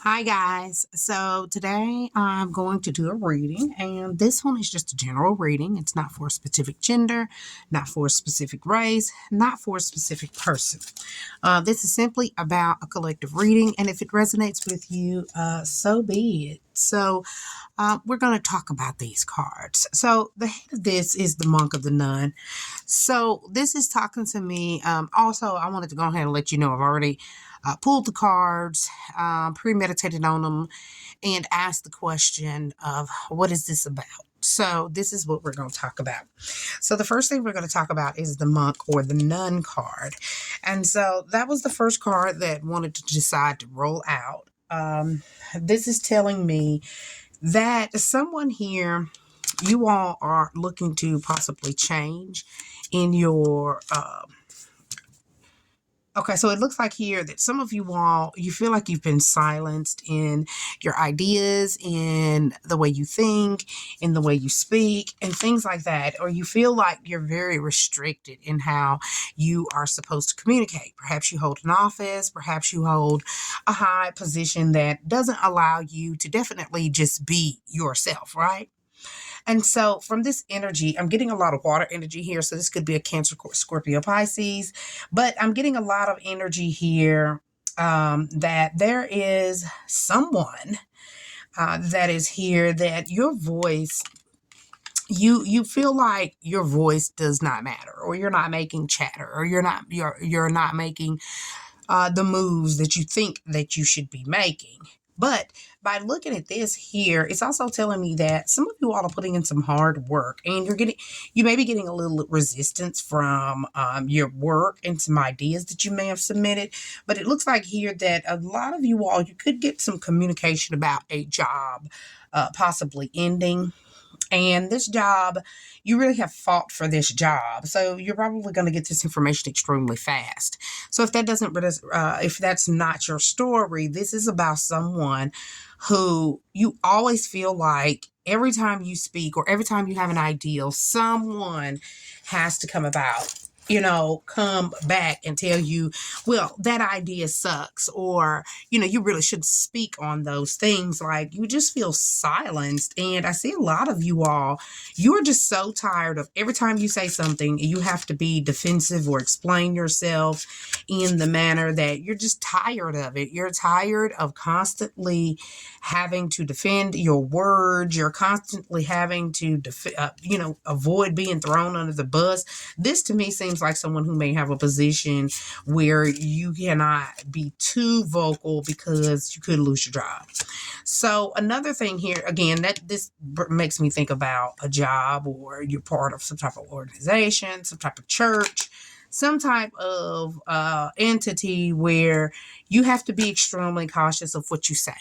Hi guys. So today I'm going to do a reading, and this one is just a general reading. It's not for a specific gender, not for a specific race, not for a specific person. This is simply about a collective reading, and if it resonates with you, so be it. We're going to talk about these cards. So the head of this is the Monk of the Nun. So this is talking to me. Also, I wanted to go ahead and let you know I've already pulled the cards, premeditated on them, and asked the question of what is this about? So this is what we're going to talk about. So the first thing we're going to talk about is the Monk or the Nun card. And so that was the first card that wanted to decide to roll out. This is telling me that someone here, you all are looking to possibly change in your okay, so it looks like here that some of you all, you feel like you've been silenced in your ideas, in the way you think, in the way you speak, and things like that. Or you feel like you're very restricted in how you are supposed to communicate. Perhaps you hold an office, perhaps you hold a high position that doesn't allow you to definitely just be yourself, right? And so from this energy, I'm getting a lot of water energy here. So this could be a Cancer, Scorpio, Pisces, but I'm getting a lot of energy here that there is someone that is here that your voice, you feel like your voice does not matter, or you're not making chatter, or you're not making the moves that you think that you should be making. But by looking at this here, it's also telling me that some of you all are putting in some hard work, and you may be getting a little resistance from your work and some ideas that you may have submitted. But it looks like here that a lot of you all, you could get some communication about a job possibly ending. And this job, you really have fought for this job. So you're probably going to get this information extremely fast. So if that's not your story, this is about someone who you always feel like every time you speak or every time you have an ideal, someone has to come back and tell you, well, that idea sucks, or, you really should speak on those things. Like, you just feel silenced. And I see a lot of you all, you're just so tired of every time you say something, you have to be defensive or explain yourself in the manner that you're just tired of it. You're tired of constantly having to defend your words. You're constantly having to, avoid being thrown under the bus. This to me seems like someone who may have a position where you cannot be too vocal because you could lose your job. So another thing here, again, that this makes me think about a job, or you're part of some type of organization, some type of church, some type of entity where you have to be extremely cautious of what you say.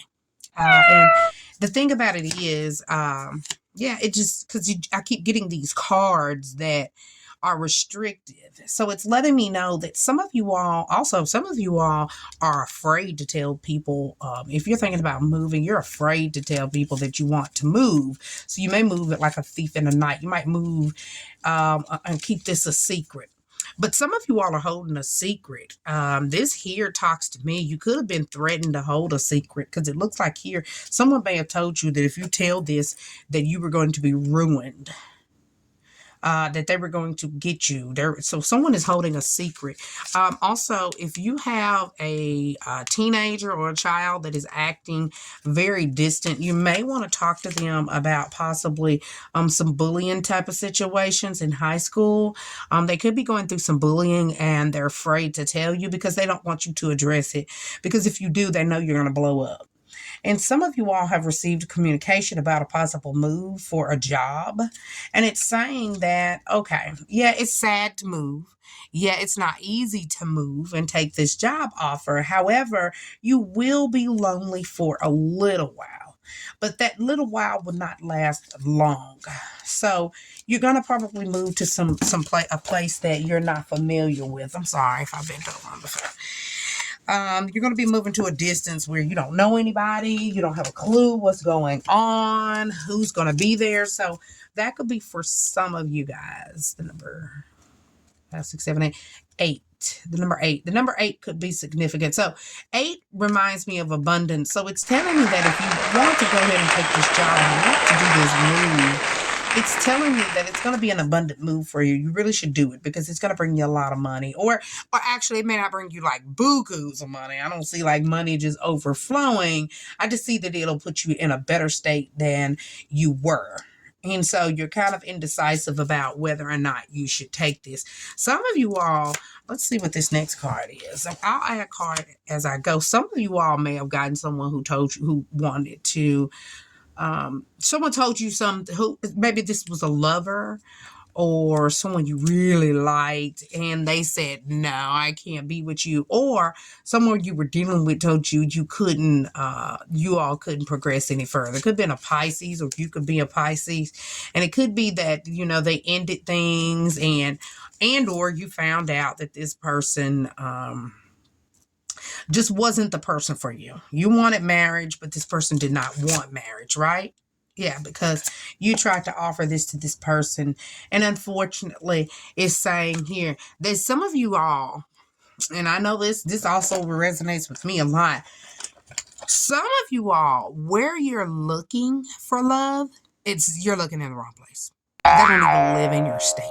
And the thing about it is, it just, because I keep getting these cards that are restrictive. So it's letting me know that some of you all are afraid to tell people, if you're thinking about moving, you're afraid to tell people that you want to move. So you may move it like a thief in the night. You might move and keep this a secret. But some of you all are holding a secret. This here talks to me. You could have been threatened to hold a secret, because it looks like here someone may have told you that if you tell this, that you were going to be ruined. That they were going to get you there. So someone is holding a secret. Also, if you have a teenager or a child that is acting very distant, you may want to talk to them about possibly some bullying type of situations in high school. They could be going through some bullying, and they're afraid to tell you because they don't want you to address it. Because if you do, they know you're going to blow up. And some of you all have received communication about a possible move for a job. And it's saying that, okay, yeah, it's sad to move. Yeah, it's not easy to move and take this job offer. However, you will be lonely for a little while. But that little while will not last long. So you're gonna probably move to a place that you're not familiar with. I'm sorry if I've been over before. You're going to be moving to a distance where you don't know anybody, you don't have a clue what's going on, who's going to be there. So that could be for some of you guys. The number 5, 6, 7, 8. The number eight. The number eight could be significant. So eight reminds me of abundance. So it's telling me that if you want to go ahead and take this job and you want to do this move, it's telling me that it's going to be an abundant move for you. You really should do it because it's going to bring you a lot of money. Or actually, it may not bring you like bukus of money. I don't see like money just overflowing. I just see that it'll put you in a better state than you were. And so you're kind of indecisive about whether or not you should take this. Some of you all, let's see what this next card is. I'll add a card as I go. Some of you all may have gotten someone who told you, who wanted to, someone told you something, who maybe this was a lover or someone you really liked and they said, no, I can't be with you. Or someone you were dealing with told you you couldn't, you all couldn't progress any further. It could have been a Pisces, or you could be a Pisces. And it could be that, you know, they ended things or you found out that this person, just wasn't the person for you. You wanted marriage, but this person did not want marriage, right? Yeah, because you tried to offer this to this person. And unfortunately, it's saying here that some of you all, and I know this also resonates with me a lot. Some of you all, where you're looking for love, you're looking in the wrong place. They don't even live in your state.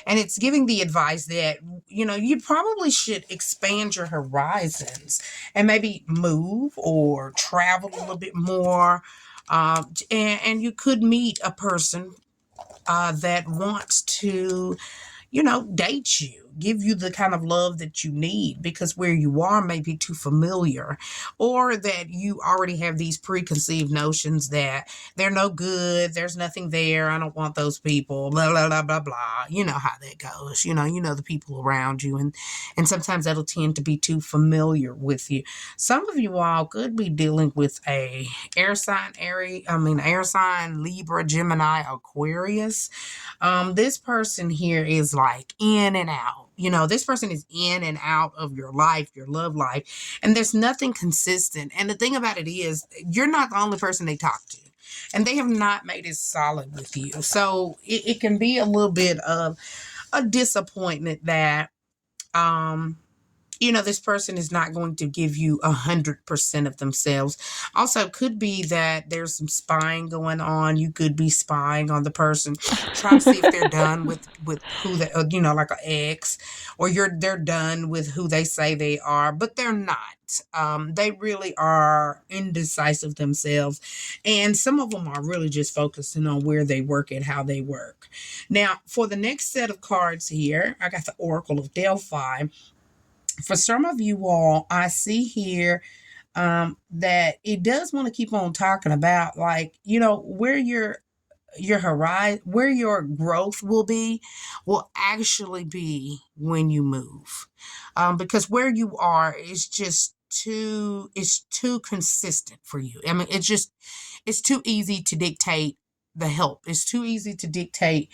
And it's giving the advice that, you know, you probably should expand your horizons and maybe move or travel a little bit more. And you could meet a person that wants to, you know, date you, give you the kind of love that you need, because where you are may be too familiar, or that you already have these preconceived notions that they're no good, there's nothing there, I don't want those people, blah, blah, blah, blah, blah. You know how that goes. You know the people around you, and sometimes that'll tend to be too familiar with you. Some of you all could be dealing with a air sign, air sign, Libra, Gemini, Aquarius. This person here is like in and out. You know, this person is in and out of your life, your love life, and there's nothing consistent. And the thing about it is, you're not the only person they talk to, and they have not made it solid with you. So it can be a little bit of a disappointment that, you know, this person is not going to give you 100% of themselves. Also, could be that there's some spying going on. You could be spying on the person, trying to see if they're done with who they, you know, like an ex, or they're done with who they say they are, but they're not. They really are indecisive themselves, and some of them are really just focusing on where they work and how they work. Now, for the next set of cards here, I got the Oracle of Delphi. For some of you all, I see here that it does want to keep on talking about, like, you know, where your horizon, where your growth will actually be when you move, because where you are is just it's too consistent for you. I mean, it's too easy to dictate the help. It's too easy to dictate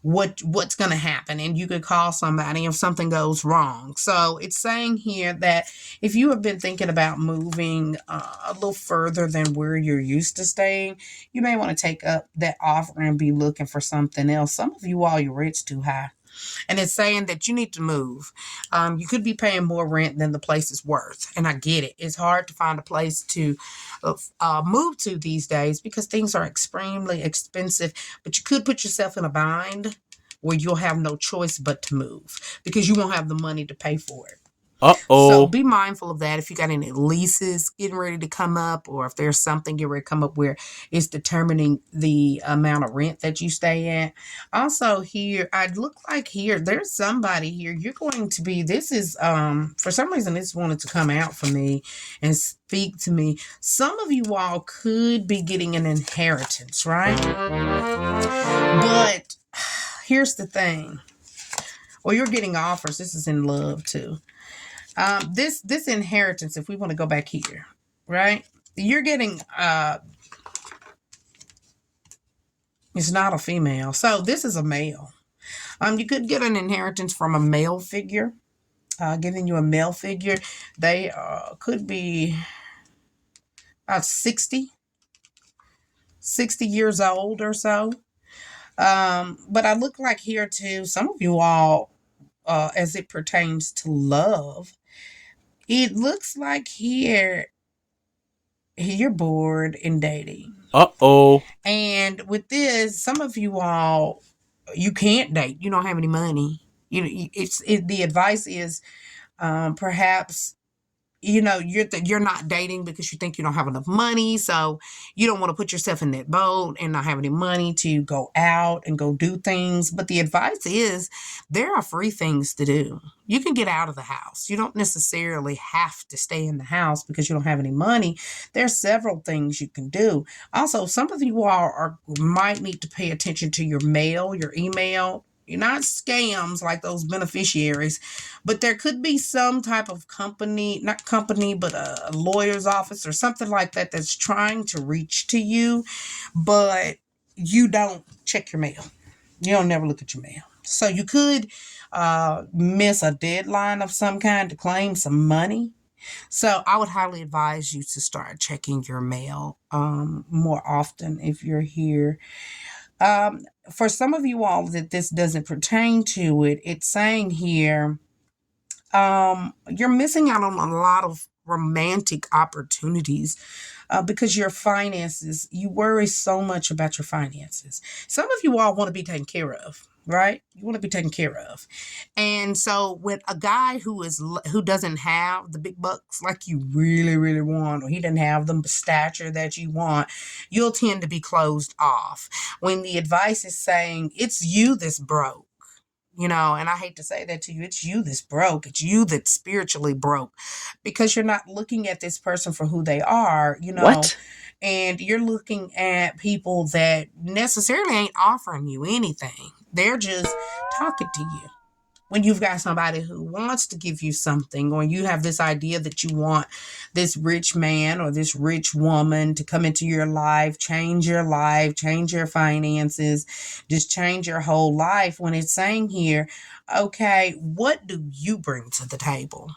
what's going to happen, and you could call somebody if something goes wrong. So it's saying here that if you have been thinking about moving a little further than where you're used to staying, you may want to take up that offer and be looking for something else. Some of you all, your rent's too high, and it's saying that you need to move. You could be paying more rent than the place is worth, and I get it. It's hard to find a place to move to these days because things are extremely expensive, but you could put yourself in a bind where you'll have no choice but to move because you won't have the money to pay for it. So Uh-oh. be mindful of that if you got any leases getting ready to come up, or if there's something getting ready to come up where it's determining the amount of rent that you stay at. Also here, I look like here, there's somebody here. You're going to be, this is for some reason this wanted to come out for me and speak to me. Some of you all could be getting an inheritance, right? But here's the thing. Well, you're getting offers. This is in love too. This inheritance, if we want to go back here, right? You're getting it's not a female. So this is a male. You could get an inheritance from a male figure, giving you a male figure. They could be about 60 years old or so. But I look like here too, some of you all as it pertains to love, it looks like here you're bored in dating. Uh-oh. And with this, some of you all, you can't date. You don't have any money. The advice is perhaps you're not dating because you think you don't have enough money, so you don't want to put yourself in that boat and not have any money to go out and go do things. But the advice is there are free things to do. You can get out of the house. You don't necessarily have to stay in the house because you don't have any money. There's several things you can do. Also, some of you all might need to pay attention to your mail, your email. You're not scams like those beneficiaries, but there could be some type of company, not company, but a lawyer's office or something like that that's trying to reach to you, but you don't check your mail. You don't never look at your mail. So you could miss a deadline of some kind to claim some money. So I would highly advise you to start checking your mail more often if you're here. Um, for some of you all that this doesn't pertain to it, it's saying here you're missing out on a lot of romantic opportunities because your finances, you worry so much about your finances. Some of you all want to be taken care of, right? You want to be taken care of. And so with a guy who doesn't have the big bucks like you really, really want, or he doesn't have the stature that you want, you'll tend to be closed off. When the advice is saying it's you that's broke, and I hate to say that to you, it's you that's broke. It's you that's spiritually broke because you're not looking at this person for who they are, What? and you're looking at people that necessarily ain't offering you anything. They're just talking to you. When you've got somebody who wants to give you something, or you have this idea that you want this rich man or this rich woman to come into your life, change your finances, just change your whole life. When it's saying here, okay, what do you bring to the table?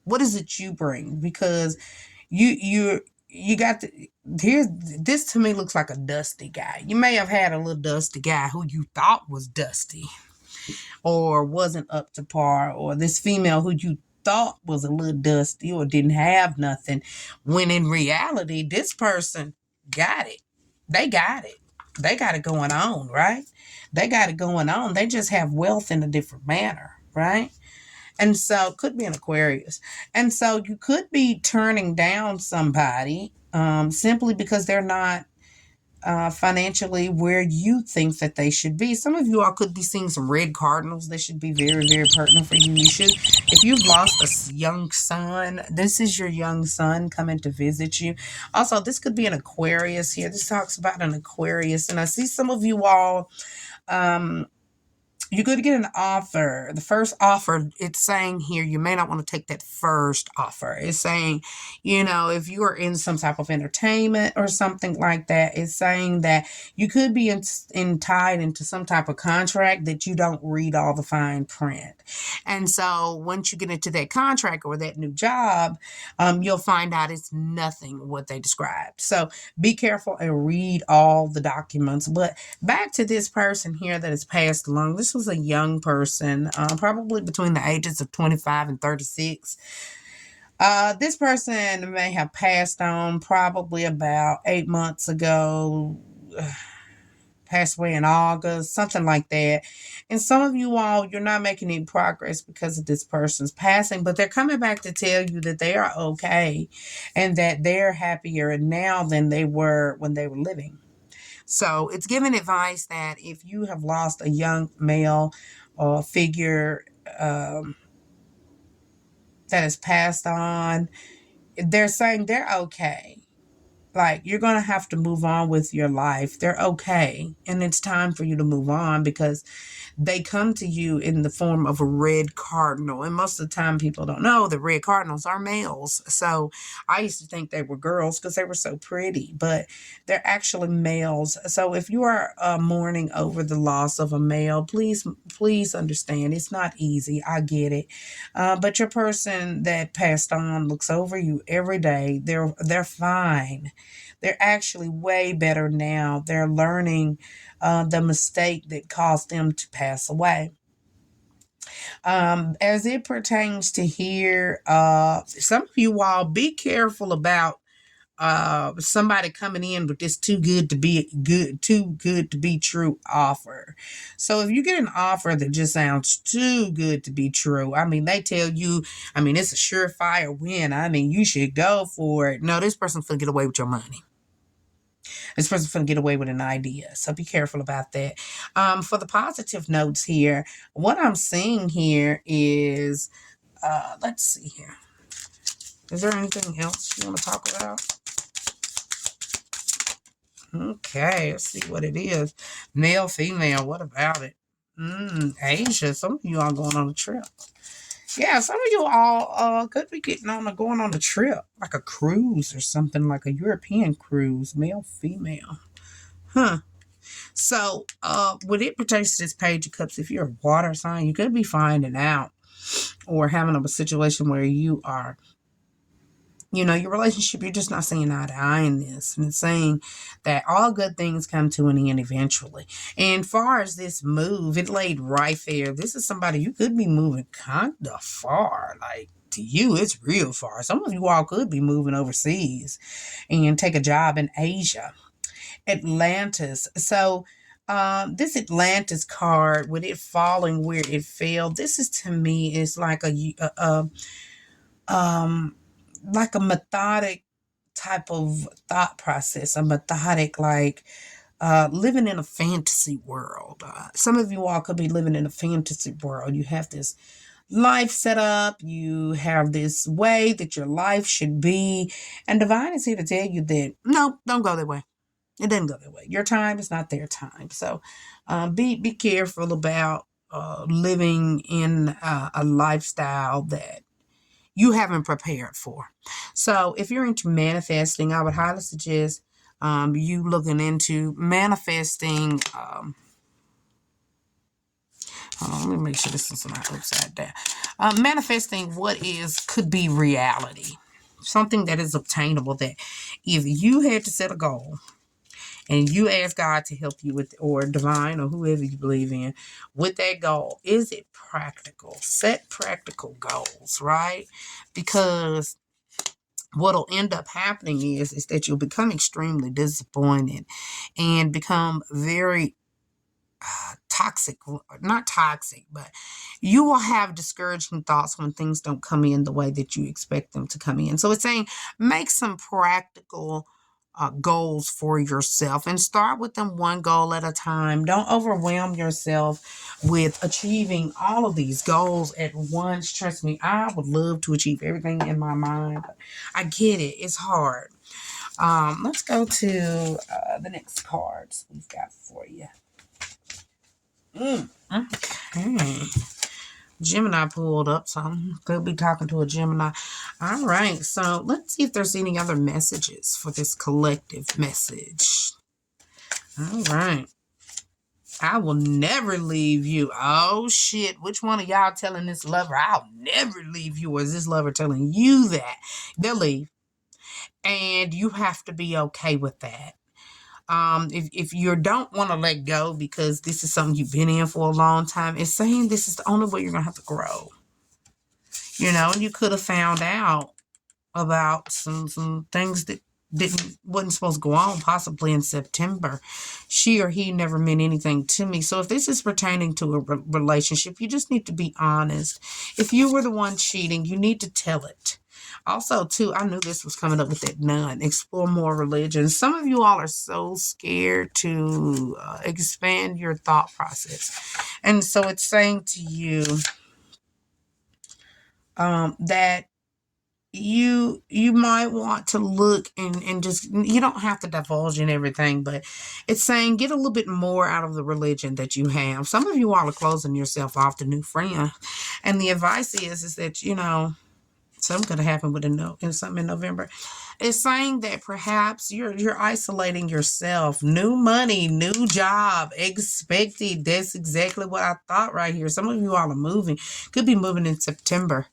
What is it you bring? Because you got the here's this to me looks like a dusty guy. You may have had a little dusty guy who you thought was dusty or wasn't up to par, or this female who you thought was a little dusty or didn't have nothing, when in reality, this person got it. They got it. They got it going on, right? They got it going on. They just have wealth in a different manner, right? And so, could be an Aquarius. And so, you could be turning down somebody simply because they're not financially where you think that they should be. Some of you all could be seeing some red cardinals. They should be very, very pertinent for you. You should, if you've lost a young son, this is your young son coming to visit you. Also, this could be an Aquarius here. This talks about an Aquarius. And I see some of you all um, you could get an offer. The first offer, it's saying here, you may not want to take that first offer. It's saying, if you are in some type of entertainment or something like that, it's saying that you could be tied into some type of contract that you don't read all the fine print. And so once you get into that contract or that new job, you'll find out it's nothing what they described. So be careful and read all the documents. But back to this person here that has passed along. This was a young person, probably between the ages of 25 and 36. This person may have passed on probably about 8 months ago, passed away in August, something like that. And some of you all, you're not making any progress because of this person's passing, but they're coming back to tell you that they are okay and that they're happier now than they were when they were living. So it's giving advice that if you have lost a young male figure that has passed on, they're saying they're okay. Like, you're going to have to move on with your life. They're okay. And it's time for you to move on because they come to you in the form of a red cardinal. And most of the time, people don't know that red cardinals are males. So I used to think they were girls because they were so pretty, but they're actually males. So if you are mourning over the loss of a male, please understand it's not easy. I get it. But your person that passed on looks over you every day. They're fine. They're actually way better now. They're learning the mistake that caused them to pass away. As it pertains to here, some of you all be careful about somebody coming in with this too good to be true offer. So if you get an offer that just sounds too good to be true, I mean, they tell you, I mean, it's a surefire win, I mean, you should go for it. No, this person's gonna get away with your money. This person's gonna get away with an idea, so be careful about that. For the positive notes here, what I'm seeing here is, let's see here, is there anything else you want to talk about? Okay, let's see what it is. Male, female, what about it? Asia, some of you all going on a trip. Yeah, some of you all could be going on a trip, like a cruise or something, like a European cruise, male, female. Huh. So, when it pertains to this Page of Cups, if you're a water sign, you could be finding out or having a situation where you are, your relationship, you're just not seeing eye to eye in this. And it's saying that all good things come to an end eventually. And far as this move, it laid right there. This is somebody you could be moving kind of far. Like, to you, it's real far. Some of you all could be moving overseas and take a job in Asia. Atlantis. So, this Atlantis card, with it falling where it fell, this is, to me, is like a methodic type of thought process, a methodic, like, living in a fantasy world. Some of you all could be living in a fantasy world. You have this life set up, you have this way that your life should be, and divine is here to tell you that no, don't go that way. It doesn't go that way. Your time is not their time. So, be careful about living in a lifestyle that you haven't prepared for. So if you're into manifesting, I would highly suggest you looking into manifesting. Hold on, let me make sure this is not upside down. Manifesting what could be reality, something that is obtainable. That if you had to set a goal and you ask God to help you with, or divine, or whoever you believe in, with that goal, is it practical? Set practical goals, right? Because what'll end up happening is that you'll become extremely disappointed and become very toxic. Not toxic, but you will have discouraging thoughts when things don't come in the way that you expect them to come in. So it's saying make some practical goals for yourself and start with them one goal at a time. Don't overwhelm yourself with achieving all of these goals at once. Trust me, I would love to achieve everything in my mind, but I get it. It's hard. Let's go to the next cards we've got for you. Okay. Gemini pulled up, so I could be talking to a Gemini. All right, so let's see if there's any other messages for this collective message. All right. I will never leave you. Oh, shit. Which one of y'all telling this lover, I'll never leave you? Or is this lover telling you that? They'll leave. And you have to be okay with that. If you don't want to let go because this is something you've been in for a long time, it's saying this is the only way you're going to have to grow. You could have found out about some things that wasn't supposed to go on, possibly in September. She or he never meant anything to me. So if this is pertaining to a relationship, you just need to be honest. If you were the one cheating, you need to tell it. Also, too, I knew this was coming up with that nun. Explore more religions. Some of you all are so scared to expand your thought process. And so it's saying to you that you might want to look and just, you don't have to divulge in everything, but it's saying get a little bit more out of the religion that you have. Some of you all are closing yourself off to new friends. And the advice is that, something could have happened with something in November. It's saying that perhaps you're isolating yourself. New money, new job, expected. That's exactly what I thought right here. Some of you all are moving. Could be moving in September.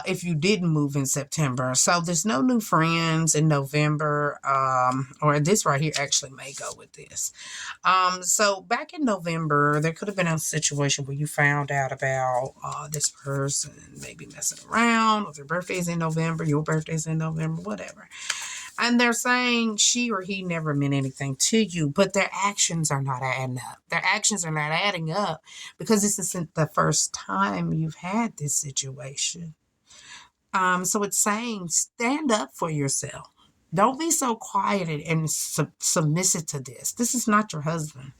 if you didn't move in September. So there's no new friends in November, or this right here actually may go with this. So back in November, there could have been a situation where you found out about this person maybe messing around, or their birthday's in November, your birthday's in November, whatever. And they're saying she or he never meant anything to you, but their actions are not adding up. Their actions are not adding up because this isn't the first time you've had this situation. So it's saying stand up for yourself. Don't be so quiet and submissive to this. This is not your husband.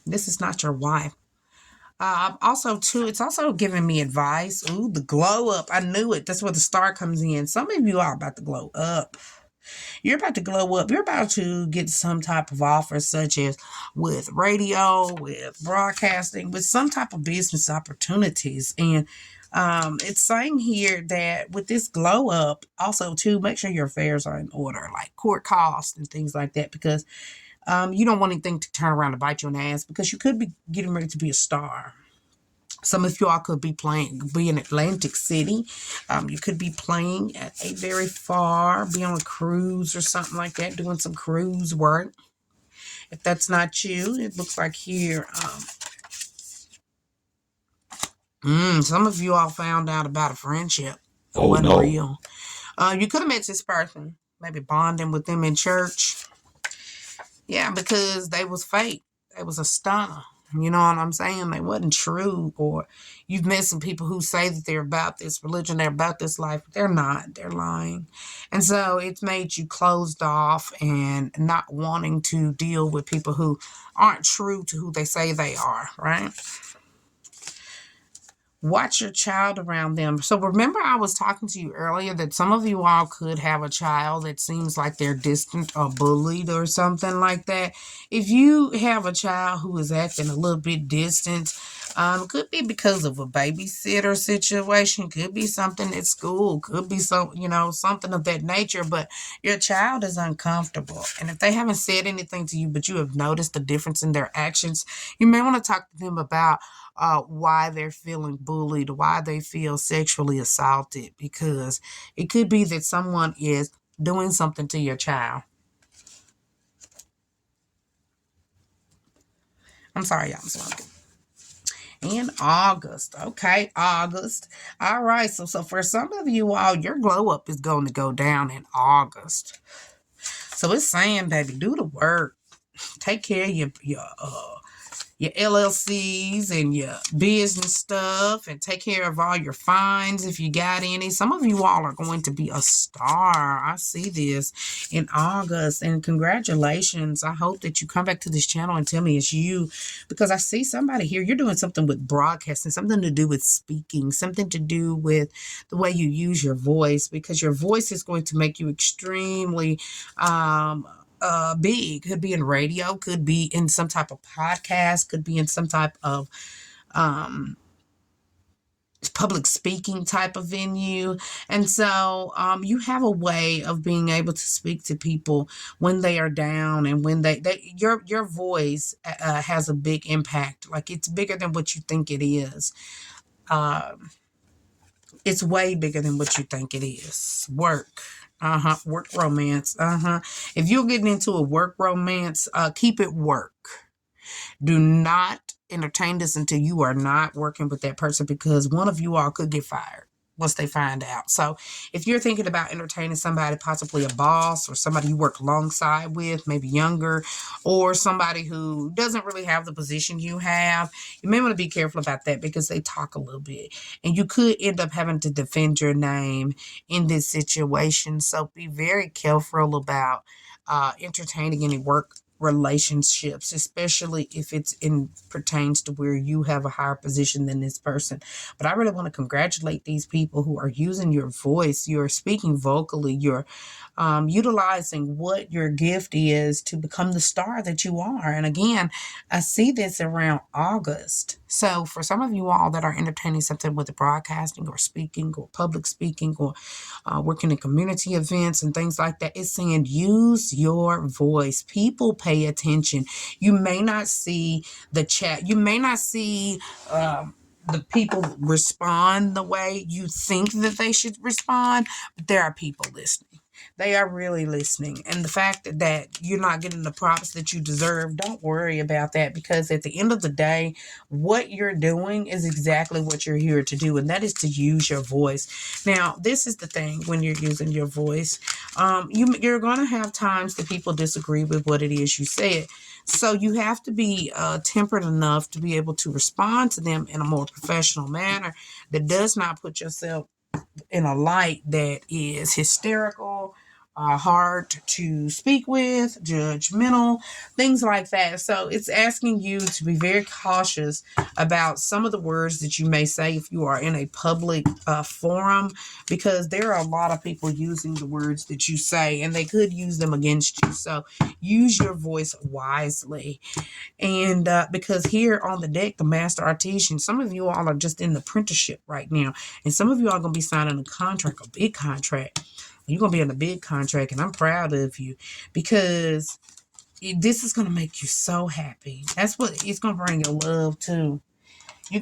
This is not your wife. Also, too, it's also giving me advice. Ooh, the glow up. I knew it. That's where the star comes in. Some of you are about to glow up. You're about to glow up. You're about to get some type of offer, such as with radio, with broadcasting, with some type of business opportunities. And it's saying here that with this glow up, also too, make sure your affairs are in order, like court costs and things like that, because you don't want anything to turn around and bite you in the ass, because you could be getting ready to be a star. Some of y'all could be in Atlantic City. You could be playing at a very far, be on a cruise or something like that, doing some cruise work. If that's not you, it looks like here, some of you all found out about a friendship that wasn't real. You could have met this person, maybe bonding with them in church. Yeah, because they was fake. They was a stunner. You know what I'm saying? They wasn't true. Or you've met some people who say that they're about this religion, they're about this life, but they're not. They're lying. And so it's made you closed off and not wanting to deal with people who aren't true to who they say they are, right? Watch your child around them. So remember, I was talking to you earlier that some of you all could have a child that seems like they're distant or bullied or something like that. If you have a child who is acting a little bit distant, could be because of a babysitter situation, could be something at school, could be something of that nature, but your child is uncomfortable. And if they haven't said anything to you, but you have noticed the difference in their actions, you may want to talk to them about why they're feeling bullied, why they feel sexually assaulted, because it could be that someone is doing something to your child. I'm sorry, y'all, I'm smoking. In August. Okay, August. All right. So for some of you all, your glow up is going to go down in August. So it's saying, baby, do the work. Take care of your LLCs and your business stuff, and take care of all your fines if you got any. Some of you all are going to be a star. I see this in August, and congratulations. I hope that you come back to this channel and tell me it's you, because I see somebody here. You're doing something with broadcasting, something to do with speaking, something to do with the way you use your voice, because your voice is going to make you extremely big. Could be in radio, could be in some type of podcast, could be in some type of public speaking type of venue. And so you have a way of being able to speak to people when they are down, and when your voice has a big impact. Like, it's bigger than what you think it is. It's way bigger than what you think it is. Work. Work romance. If you're getting into a work romance, keep it work. Do not entertain this until you are not working with that person, because one of you all could get fired once they find out. So if you're thinking about entertaining somebody, possibly a boss or somebody you work alongside with, maybe younger, or somebody who doesn't really have the position you have, you may want to be careful about that, because they talk a little bit and you could end up having to defend your name in this situation. So be very careful about entertaining any work relationships, especially if it's in pertains to where you have a higher position than this person. But I really want to congratulate these people who are using your voice. You're speaking vocally. You're utilizing what your gift is to become the star that you are. And again, I see this around August. So, for some of you all that are entertaining something with the broadcasting or speaking or public speaking or working in community events and things like that, it's saying use your voice. People pay attention. You may not see the chat, you may not see the people respond the way you think that they should respond, but there are people listening. They are really listening. And the fact that you're not getting the props that you deserve, don't worry about that, because at the end of the day, what you're doing is exactly what you're here to do, and that is to use your voice. Now, this is the thing when you're using your voice. You're going to have times that people disagree with what it is you said. So you have to be tempered enough to be able to respond to them in a more professional manner that does not put yourself in a light that is hysterical, hard to speak with, judgmental, things like that. So it's asking you to be very cautious about some of the words that you may say if you are in a public forum, because there are a lot of people using the words that you say and they could use them against you. So use your voice wisely. And because here on the deck, the master artisan, some of you all are just in the apprenticeship right now. And some of you are going to be signing a contract, a big contract. You're going to be in a big contract. And I'm proud of you, because this is going to make you so happy. That's what it's going to bring your love too. You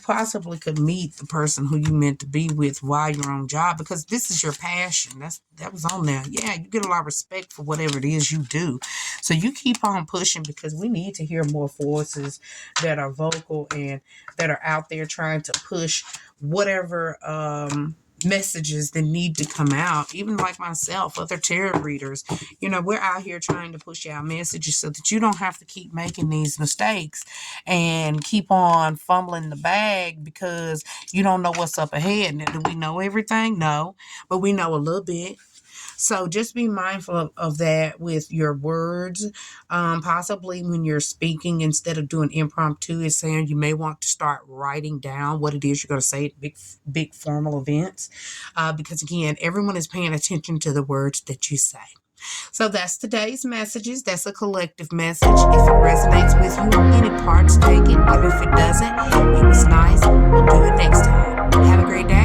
possibly could meet the person who you meant to be with while you're on job, because this is your passion. That was on there. Yeah, you get a lot of respect for whatever it is you do. So you keep on pushing, because we need to hear more voices that are vocal and that are out there trying to push whatever messages that need to come out. Even like myself, other tarot readers, we're out here trying to push out messages so that you don't have to keep making these mistakes and keep on fumbling the bag because you don't know what's up ahead. Now, do we know everything? No, but we know a little bit. So just be mindful of that with your words. Possibly when you're speaking, instead of doing impromptu, it's saying you may want to start writing down what it is you're going to say at big formal events. Because again, everyone is paying attention to the words that you say. So that's today's messages. That's a collective message. If it resonates with you on any parts, take it. And if it doesn't, it was nice. We'll do it next time. Have a great day.